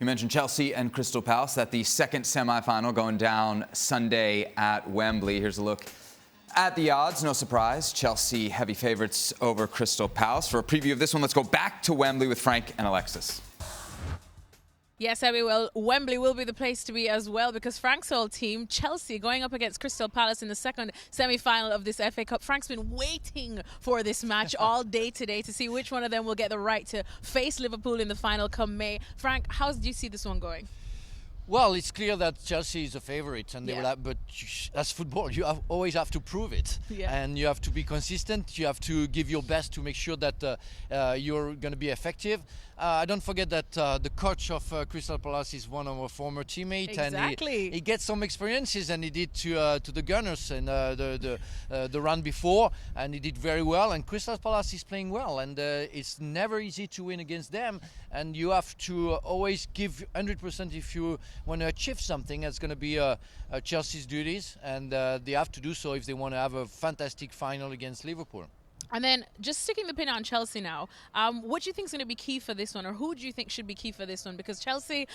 You mentioned Chelsea and Crystal Palace at the second semi-final going down Sunday at Wembley. Here's a look at the odds. No surprise, Chelsea heavy favorites over Crystal Palace. For a preview of this one, let's go back to Wembley with Frank and Alexis. Yes, Abby, well, Wembley will be the place to be as well because Frank's old team, Chelsea, going up against Crystal Palace in the second semi-final of this FA Cup. Frank's been waiting for this match all day today to see which one of them will get the right to face Liverpool in the final come May. Frank, how do you see this one going? Well, it's clear that Chelsea is a favourite, and they will have, but as football, you always have to prove it, and you have to be consistent. You have to give your best to make sure that you're going to be effective. Don't forget that the coach of Crystal Palace is one of our former teammates, and he gets some experiences, and he did to the Gunners in the run before, and he did very well. And Crystal Palace is playing well, and it's never easy to win against them. And you have to always give 100% if you want to achieve something. That's going to be Chelsea's duties, and they have to do so if they want to have a fantastic final against Liverpool. And then just sticking the pin on Chelsea now, what do you think is going to be key for this one, or who do you think should be key for this one? Because Chelsea,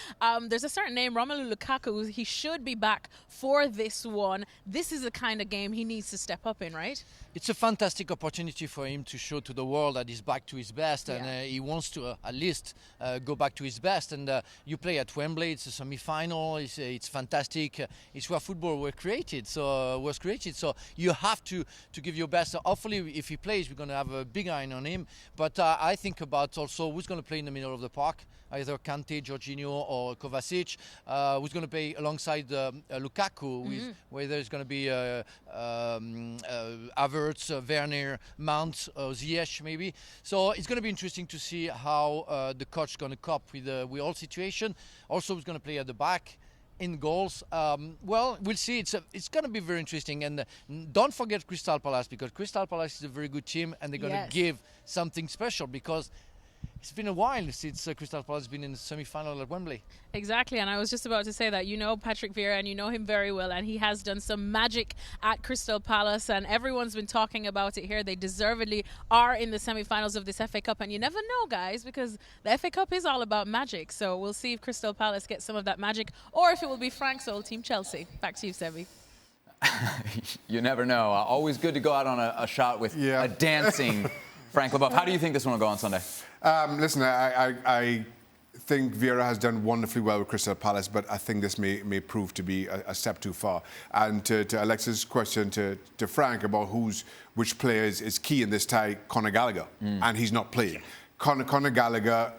there's a certain name, Romelu Lukaku, he should be back for this one. This is the kind of game he needs to step up in, right? It's a fantastic opportunity for him to show to the world that he's back to his best, and he wants to at least go back to his best. And you play at Wembley, it's a semi-final, it's fantastic. It's where football was created, so you have to give your best. Hopefully, if he plays, we're going to have a big eye on him. But I think about also who's going to play in the middle of the park, either Kante, Jorginho or Kovacic, who's going to play alongside Lukaku, whether there's going to be Havertz, Werner, Mount, Ziyech maybe. So it's going to be interesting to see how the coach is going to cope with the whole situation. Also, who's going to play at the back. In goals, well, we'll see. It's going to be very interesting, and don't forget Crystal Palace, because Crystal Palace is a very good team, and they're going to give something special, because it's been a while since Crystal Palace has been in the semi-final at Wembley. Exactly, and I was just about to say that you know Patrick Vieira, and you know him very well, and he has done some magic at Crystal Palace, and everyone's been talking about it here. They deservedly are in the semi-finals of this FA Cup, and you never know, guys, because the FA Cup is all about magic. So we'll see if Crystal Palace gets some of that magic, or if it will be Frank's old team, Chelsea. Back to you, Sebi. You never know. Always good to go out on a shot with a dancing Frank Leboeuf. How do you think this one will go on Sunday? Listen, I think Vieira has done wonderfully well with Crystal Palace, but I think this may prove to be a step too far. And to Alexis' question to Frank about which player is key in this tie, Conor Gallagher, and he's not playing. Conor Gallagher,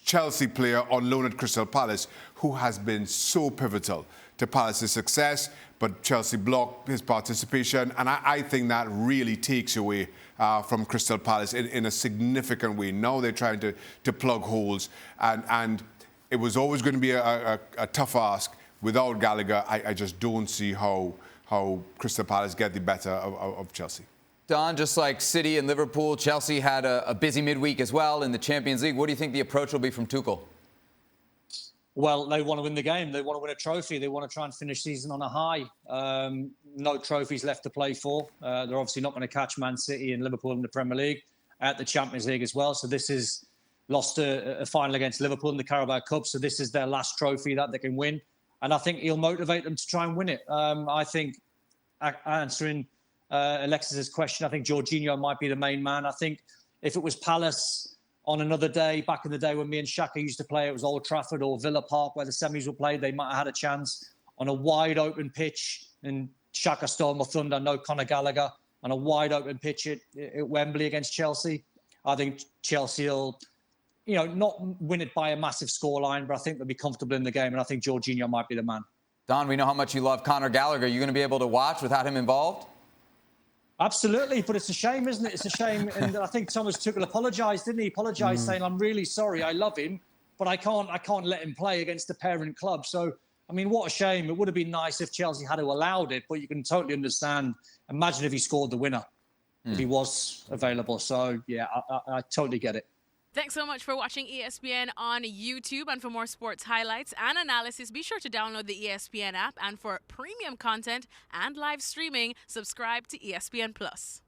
Chelsea player on loan at Crystal Palace, who has been so pivotal to Palace's success, but Chelsea blocked his participation, and I think that really takes away from Crystal Palace in a significant way. Now they're trying to plug holes, and it was always going to be a tough ask. Without Gallagher, I just don't see how Crystal Palace get the better of Chelsea. Don, just like City and Liverpool, Chelsea had a busy midweek as well in the Champions League. What do you think the approach will be from Tuchel? Well, they want to win the game. They want to win a trophy. They want to try and finish season on a high. No trophies left to play for. They're obviously not going to catch Man City and Liverpool in the Premier League, at the Champions League as well. So this is lost a final against Liverpool in the Carabao Cup. So this is their last trophy that they can win. And I think he'll motivate them to try and win it. I think, answering Alexis's question, I think Jorginho might be the main man. I think if it was Palace on another day, back in the day when me and Xhaka used to play, it was Old Trafford or Villa Park where the semis were played, they might have had a chance on a wide open pitch. And Xhaka stole my thunder, no Conor Gallagher, on a wide open pitch at Wembley against Chelsea. I think Chelsea will, not win it by a massive scoreline, but I think they'll be comfortable in the game, and I think Jorginho might be the man. Don, we know how much you love Conor Gallagher. Are you going to be able to watch without him involved? Absolutely, but it's a shame, isn't it? It's a shame, and I think Thomas Tuchel apologised, didn't he? Apologised, saying, "I'm really sorry, I love him, but I can't let him play against the parent club." So, I mean, what a shame. It would have been nice if Chelsea had allowed it, but you can totally understand. Imagine if he scored the winner, if he was available. So, yeah, I totally get it. Thanks so much for watching ESPN on YouTube. And for more sports highlights and analysis, be sure to download the ESPN app. And for premium content and live streaming, subscribe to ESPN Plus.